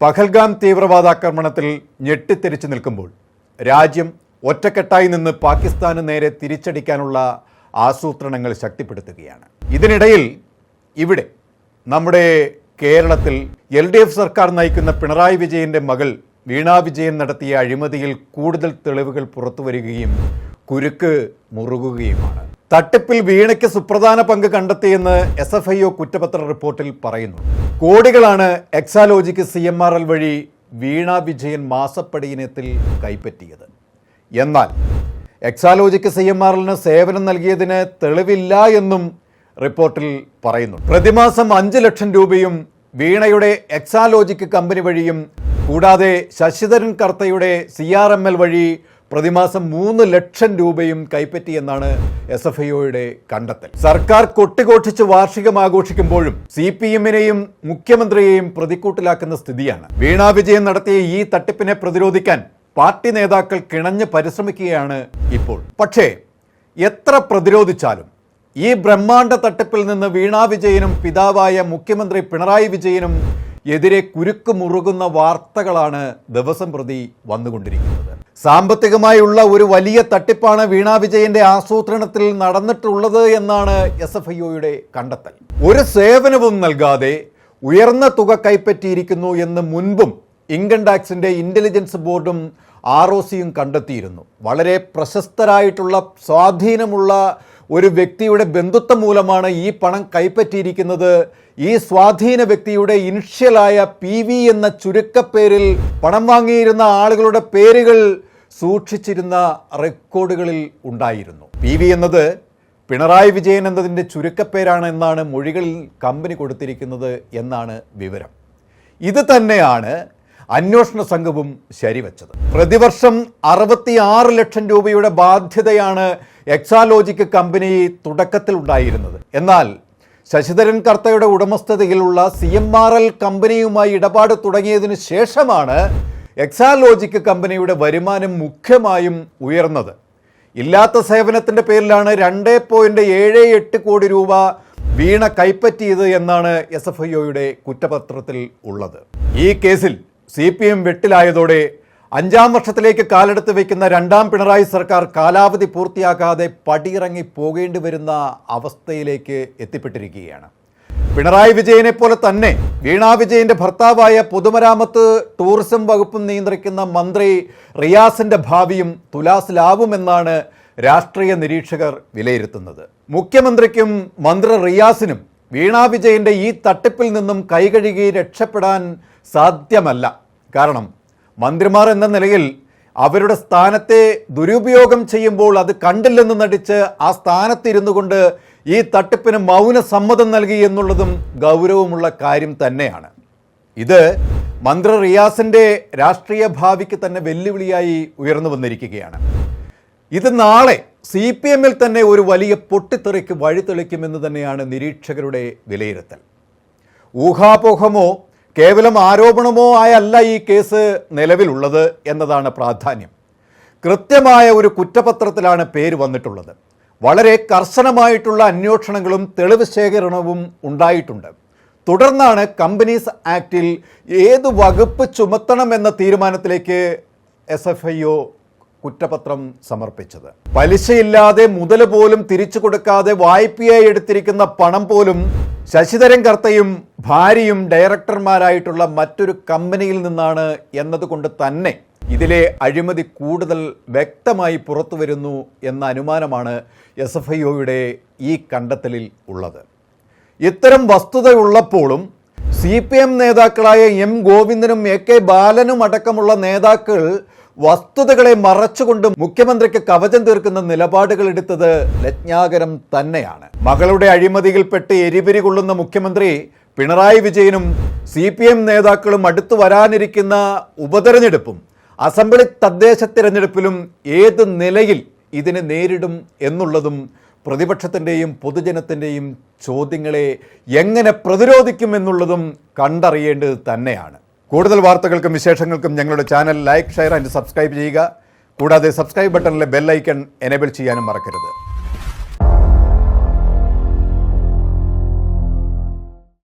പഹൽഗാം തീവ്രവാദാക്രമണത്തിൽ ഞെട്ടിത്തെരിച്ചു നിൽക്കുമ്പോൾ രാജ്യം ഒറ്റക്കെട്ടായി നിന്ന് പാകിസ്ഥാന് നേരെ തിരിച്ചടിക്കാനുള്ള ആസൂത്രണങ്ങൾ ശക്തിപ്പെടുത്തുകയാണ്. ഇതിനിടയിൽ ഇവിടെ നമ്മുടെ കേരളത്തിൽ LDF സർക്കാർ നയിക്കുന്ന പിണറായി വിജയൻ്റെ മകൾ വീണ വിജയൻ നടത്തിയ അഴിമതിയിൽ കൂടുതൽ തെളിവുകൾ പുറത്തുവരികയും കുരുക്ക് മുറുകുകയുമാണ്. തട്ടിപ്പിൽ വീണയ്ക്ക് സുപ്രധാന പങ്ക് കണ്ടെത്തിയെന്ന് SFIO കുറ്റപത്ര റിപ്പോർട്ടിൽ പറയുന്നു. കോടികളാണ് എക്സാലോജിക്ക് CMRL വഴി വീണ വിജയൻ മാസപ്പടി ഇനത്തിൽ കൈപ്പറ്റിയത്. എന്നാൽ എക്സാലോജിക്ക് CMRLന് സേവനം നൽകിയതിന് തെളിവില്ല എന്നും റിപ്പോർട്ടിൽ പറയുന്നു. പ്രതിമാസം 5 ലക്ഷം രൂപയും വീണയുടെ എക്സാലോജിക്ക് കമ്പനി വഴിയും കൂടാതെ ശശിധരൻ കർത്തയുടെ CRML വഴി പ്രതിമാസം 3 ലക്ഷം രൂപയും കൈപ്പറ്റിയെന്നാണ് SFIOയുടെ കണ്ടെത്തൽ. സർക്കാർ കൊട്ടിഘോഷിച്ച് വാർഷികം ആഘോഷിക്കുമ്പോഴും CPMനെയും മുഖ്യമന്ത്രിയെയും പ്രതിക്കൂട്ടിലാക്കുന്ന സ്ഥിതിയാണ്. വീണ വിജയൻ നടത്തിയ ഈ തട്ടിപ്പിനെ പ്രതിരോധിക്കാൻ പാർട്ടി നേതാക്കൾ കിണഞ്ഞ് പരിശ്രമിക്കുകയാണ് ഇപ്പോൾ. പക്ഷേ എത്ര പ്രതിരോധിച്ചാലും ഈ ബ്രഹ്മാണ്ഡ തട്ടിപ്പിൽ നിന്ന് വീണ വിജയനും പിതാവായ മുഖ്യമന്ത്രി പിണറായി വിജയനും എതിരെ കുരുക്ക് മുറുകുന്ന വാർത്തകളാണ് ദിവസം പ്രതി വന്നുകൊണ്ടിരിക്കുന്നത്. സാമ്പത്തികമായുള്ള ഒരു വലിയ തട്ടിപ്പാണ് വീണ വിജയന്റെ ആസൂത്രണത്തിൽ നടന്നിട്ടുള്ളത് എന്നാണ് SFIOയുടെ കണ്ടെത്തൽ. ഒരു സേവനവും നൽകാതെ ഉയർന്ന തുക കൈപ്പറ്റിയിരിക്കുന്നു എന്ന് മുൻപും ഇൻകം ടാക്സിന്റെ ഇന്റലിജൻസ് ബോർഡും ROCയും കണ്ടെത്തിയിരുന്നു. വളരെ പ്രശസ്തരായിട്ടുള്ള സ്വാധീനമുള്ള ഒരു വ്യക്തിയുടെ ബന്ധുത്വം മൂലമാണ് ഈ പണം കൈപ്പറ്റിയിരിക്കുന്നത്. ഈ സ്വാധീന വ്യക്തിയുടെ ഇനിഷ്യലായ PV എന്ന ചുരുക്കപ്പേരിൽ പണം വാങ്ങിയിരുന്ന ആളുകളുടെ പേരുകൾ സൂക്ഷിച്ചിരുന്ന റെക്കോർഡുകളിൽ ഉണ്ടായിരുന്നു. PV എന്നത് പിണറായി വിജയൻ എന്നതിൻ്റെ ചുരുക്കപ്പേരാണ് എന്നാണ് മൊഴികളിൽ കമ്പനി കൊടുത്തിരിക്കുന്നത് എന്നാണ് വിവരം. ഇത് തന്നെയാണ് അന്വേഷണ സംഘവും ശരിവച്ചത്. പ്രതിവർഷം 66 ലക്ഷം രൂപയുടെ ബാധ്യതയാണ് എക്സാലോജിക്ക് കമ്പനി തുടക്കത്തിൽ ഉണ്ടായിരുന്നത്. എന്നാൽ ശശിധരൻ കർത്തയുടെ ഉടമസ്ഥതയിലുള്ള CMRL കമ്പനിയുമായി ഇടപാട് തുടങ്ങിയതിനു ശേഷമാണ് എക്സാലോജിക്ക് കമ്പനിയുടെ വരുമാനം മുഖ്യമായും ഉയർന്നത്. ഇല്ലാത്ത സേവനത്തിൻ്റെ പേരിലാണ് 2.78 കോടി രൂപ വീണ കൈപ്പറ്റിയത് എന്നാണ് SFIOയുടെ കുറ്റപത്രത്തിൽ ഉള്ളത്. ഈ കേസിൽ CPM വെട്ടിലായതോടെ 5ാം വർഷത്തിലേക്ക് കാലെടുത്ത് വയ്ക്കുന്ന 2ാം പിണറായി സർക്കാർ കാലാവധി പൂർത്തിയാക്കാതെ പടിയിറങ്ങി പോകേണ്ടി വരുന്ന അവസ്ഥയിലേക്ക് എത്തിപ്പെട്ടിരിക്കുകയാണ്. പിണറായി വിജയനെ പോലെ തന്നെ വീണ വിജയന്റെ ഭർത്താവായ പൊതുമരാമത്ത് ടൂറിസം വകുപ്പും നിയന്ത്രിക്കുന്ന മന്ത്രി റിയാസിന്റെ ഭാവിയും തുലാസിലാവുമെന്നാണ് രാഷ്ട്രീയ നിരീക്ഷകർ വിലയിരുത്തുന്നത്. മുഖ്യമന്ത്രിക്കും മന്ത്രി റിയാസിനും വീണ വിജയന്റെ ഈ തട്ടിപ്പിൽ നിന്നും കൈകഴുകി രക്ഷപ്പെടാൻ സാധ്യമല്ല. കാരണം മന്ത്രിമാർ എന്ന നിലയിൽ അവരുടെ സ്ഥാനത്തെ ദുരുപയോഗം ചെയ്യുമ്പോൾ അത് കണ്ടില്ലെന്ന് നടിച്ച് ആ സ്ഥാനത്തിരുന്നു കൊണ്ട് ഈ തട്ടിപ്പിന് മൗന സമ്മതം നൽകി എന്നുള്ളതും ഗൗരവമുള്ള കാര്യം തന്നെയാണ്. ഇത് മന്ത്രി റിയാസിൻ്റെ രാഷ്ട്രീയ ഭാവിക്ക് തന്നെ വെല്ലുവിളിയായി ഉയർന്നു വന്നിരിക്കുകയാണ്. ഇത് നാളെ CPMൽ തന്നെ ഒരു വലിയ പൊട്ടിത്തെറിക്ക് വഴിതെളിക്കുമെന്ന് തന്നെയാണ് നിരീക്ഷകരുടെ വിലയിരുത്തൽ. ഊഹാപോഹമോ കേവലം ആരോപണമോ ആയല്ല ഈ കേസ് നിലവിലുള്ളത് എന്നതാണ് പ്രാധാന്യം. കൃത്യമായ ഒരു കുറ്റപത്രത്തിലാണ് പേര് വന്നിട്ടുള്ളത്. വളരെ കർശനമായിട്ടുള്ള അന്വേഷണങ്ങളും തെളിവ് ശേഖരണവും ഉണ്ടായിട്ടുണ്ട്. തുടർന്നാണ് കമ്പനീസ് ആക്ടിൽ ഏത് വകുപ്പ് ചുമത്തണമെന്ന തീരുമാനത്തിലേക്ക് SFIO കുറ്റപത്രം സമർപ്പിച്ചത്. പലിശയില്ലാതെ മുതൽ പോലും തിരിച്ചു കൊടുക്കാതെ വായ്പയായി എടുത്തിരിക്കുന്ന പണം പോലും ശശിധരൻ കർത്തയും ഭാര്യയും ഡയറക്ടർമാരായിട്ടുള്ള മറ്റൊരു കമ്പനിയിൽ നിന്നാണ് എന്നതുകൊണ്ട് തന്നെ ഇതിലെ അഴിമതി കൂടുതൽ വ്യക്തമായി പുറത്തു വരുന്നു എന്ന അനുമാനമാണ് SFIOയുടെ ഈ കണ്ടെത്തലിൽ ഉള്ളത്. ഇത്തരം വസ്തുതയുള്ളപ്പോഴും CPM നേതാക്കളായ M ഗോവിന്ദനും AK ബാലനും അടക്കമുള്ള നേതാക്കൾ വസ്തുതകളെ മറച്ചുകൊണ്ട് മുഖ്യമന്ത്രിക്ക് കവചം തീർക്കുന്ന നിലപാടുകൾ എടുത്തത് ലജ്ഞാകരം തന്നെയാണ്. മകളുടെ അഴിമതിയിൽപ്പെട്ട് എരിപിരി കൊള്ളുന്ന മുഖ്യമന്ത്രി പിണറായി വിജയനും CPM നേതാക്കളും അടുത്തു വരാനിരിക്കുന്ന ഉപതെരഞ്ഞെടുപ്പും അസംബ്ലി തദ്ദേശ തിരഞ്ഞെടുപ്പിലും ഏത് നിലയിൽ ഇതിനെ നേരിടും എന്നുള്ളതും പ്രതിപക്ഷത്തിൻ്റെയും പൊതുജനത്തിൻ്റെയും ചോദ്യങ്ങളെ എങ്ങനെ പ്രതിരോധിക്കും എന്നുള്ളതും കണ്ടറിയേണ്ടത് തന്നെയാണ്. കൂടുതൽ വാർത്തകൾക്കും വിശേഷങ്ങൾക്കും ഞങ്ങളുടെ channel like, share and subscribe ചെയ്യുക. കൂടാതെ സബ്സ്ക്രൈബ് ബട്ടണിലെ ബെൽ ഐക്കൺ എനേബിൾ ചെയ്യാനും മറക്കരുത്.